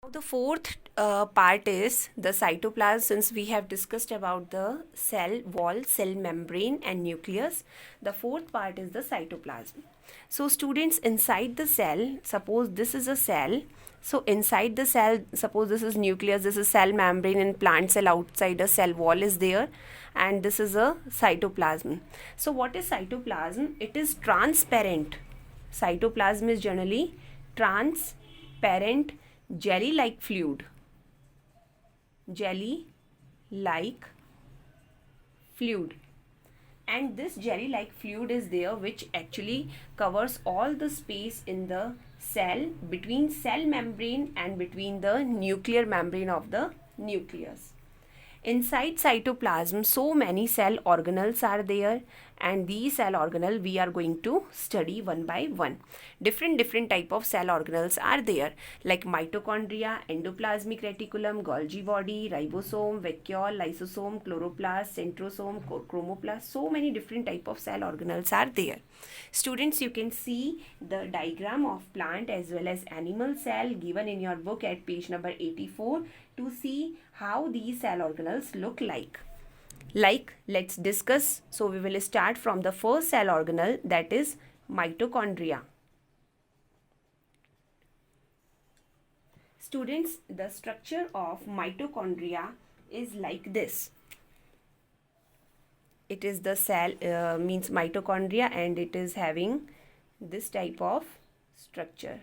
Now the fourth part is the cytoplasm. Since we have discussed about the cell wall, cell membrane and nucleus, the fourth part is the cytoplasm. So students, inside the cell, suppose this is a cell. So inside the cell, suppose this is nucleus, this is cell membrane, and plant cell outside a cell wall is there, and this is a cytoplasm. So what is cytoplasm? It is transparent. Cytoplasm is generally transparent jelly like fluid. Jelly like fluid. And this jelly like fluid is there, which actually covers all the space in the cell between cell membrane and between the nuclear membrane of the nucleus. Inside cytoplasm, so many cell organelles are there, and these cell organelle we are going to study one by one. Different type of cell organelles are there, like mitochondria, endoplasmic reticulum, Golgi body, ribosome, vacuole, lysosome, chloroplast, centrosome, chromoplast. So many different type of cell organelles are there. Students, you can see the diagram of plant as well as animal cell given in your book at page number 84 to see how these cell organelles look like. Let's discuss. So we will start from the first cell organelle, that is mitochondria. Students, the structure of mitochondria is like this. It is the cell means mitochondria, and it is having this type of structure.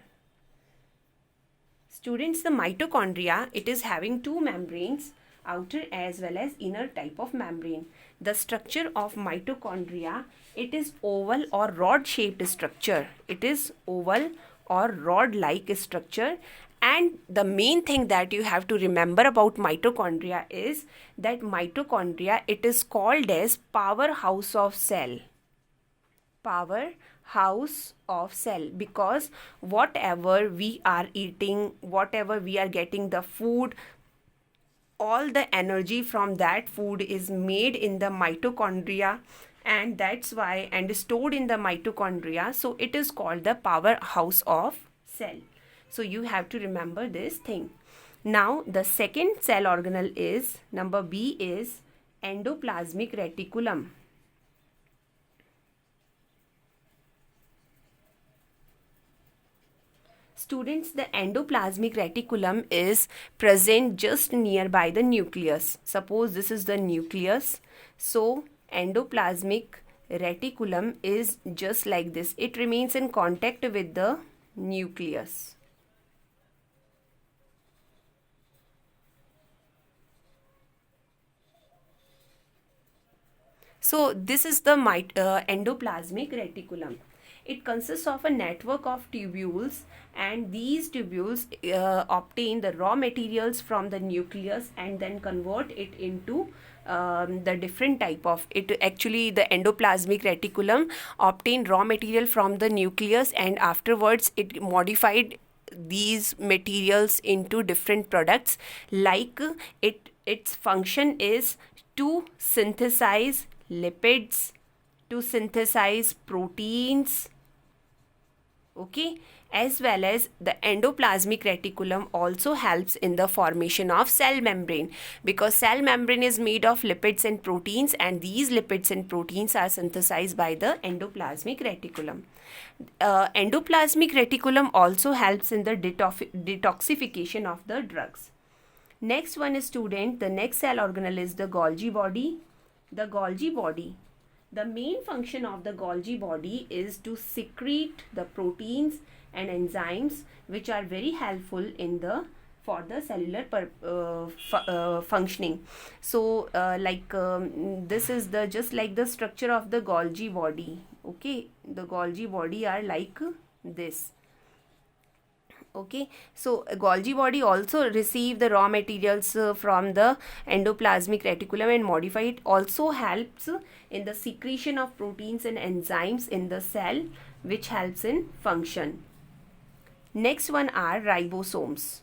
Students, the mitochondria, it is having two membranes, outer as well as inner type of membrane. The structure of mitochondria, it is oval or rod shaped structure. It is oval or rod like structure. And the main thing that you have to remember about mitochondria is that mitochondria, it is called as powerhouse of cell. Powerhouse of cell, because whatever we are eating, whatever we are getting the food, all the energy from that food is made in the mitochondria, and that's why, and stored in the mitochondria. So it is called the powerhouse of cell. So you have to remember this thing. Now the second cell organelle is, number B is endoplasmic reticulum. Students, the endoplasmic reticulum is present just nearby the nucleus. Suppose this is the nucleus. So endoplasmic reticulum is just like this. It remains in contact with the nucleus. So this is the endoplasmic reticulum. It consists of a network of tubules, and these tubules obtain the raw materials from the nucleus and then convert it into the different type of it. Actually, the endoplasmic reticulum obtain raw material from the nucleus, and afterwards it modified these materials into different products. Like its function is to synthesize lipids, to synthesize proteins, okay, as well as the endoplasmic reticulum also helps in the formation of cell membrane, because cell membrane is made of lipids and proteins, and these lipids and proteins are synthesized by the endoplasmic reticulum. Endoplasmic reticulum also helps in the detoxification of the drugs. Next one is, student, the next cell organelle is the Golgi body. The Golgi body, the main function of the Golgi body is to secrete the proteins and enzymes, which are very helpful in the for the cellular functioning. So this is the just like the structure of the Golgi body. Okay, the Golgi body are like this. Okay, so Golgi body also receive the raw materials from the endoplasmic reticulum and modify it. Also helps in the secretion of proteins and enzymes in the cell, which helps in function. Next one are ribosomes.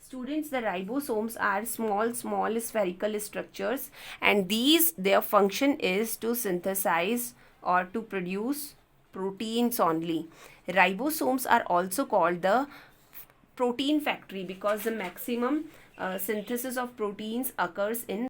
Students, the ribosomes are small spherical structures, and their function is to synthesize or to produce proteins only. Ribosomes are also called the protein factory because the maximum synthesis of proteins occurs in